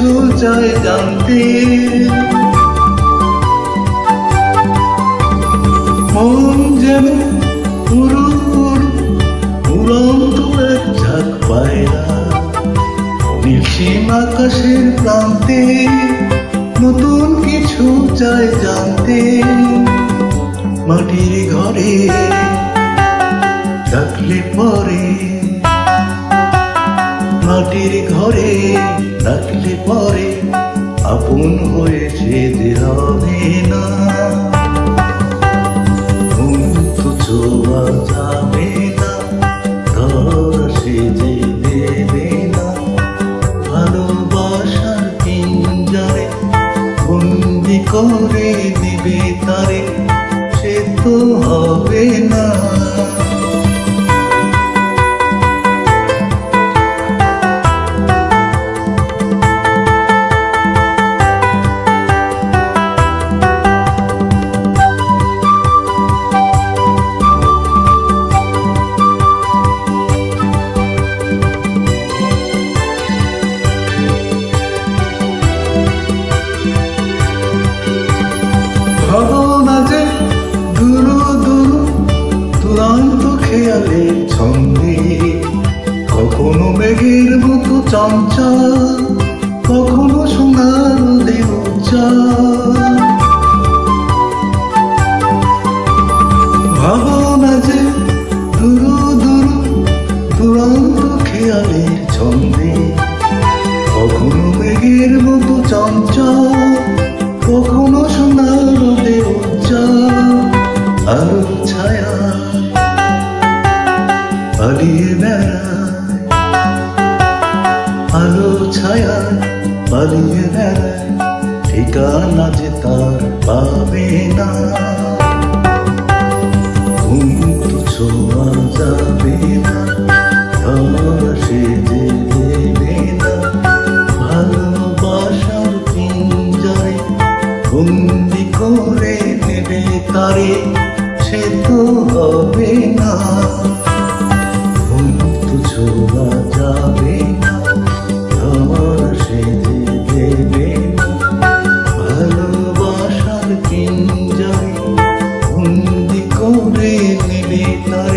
কিছু চাই জানতে, মন যেন উড়ন্ত এক ঝাঁক পায়রা নিশীম আকাশের প্রান্তে, নতুন কিছু চাই জানতে। মাটির ঘরে ডাকলে পরে, মাটির ঘরে ডাকলে পরে আপন হয়ে যেতে হবে না, তো ছোঁয়া যাবে না, ধরা সেজে দেবে না। ভালোবাসার পিঞ্জরে বন্দি করে দিবে তারে, সে তো হবে না। ভাবনা যে দুরু দুরু দুরান্ত খেয়ালের ছন্দে, কখনো মেঘের মতো চঞ্চল, কখনো সোনার দেউচাল। ভাবনা যে দুরু দুরু দুরান্ত খেয়ালের ছন্দে, কখনো মেঘের মতো চঞ্চল, কখনো সোনার দেউচাল। আলো ছায়া পালিয়ে বেড়ায়, আলো ছায়া পালিয়ে বেড়ায়, ঠিকানা যে তার পাবে না, ঘুম তো ছোঁয়া যাবে না, ধরা সেজে দেবে না। ভালোবাসার পিঞ্জরে বন্দি করে নেবে তারে, সে তো হবে না, ঘুম তো ছোঁয়া যাবে না, ধরা সেজে দেবে না। ভালোবাসার পিঞ্জরে বন্দি করে নেবে তারে।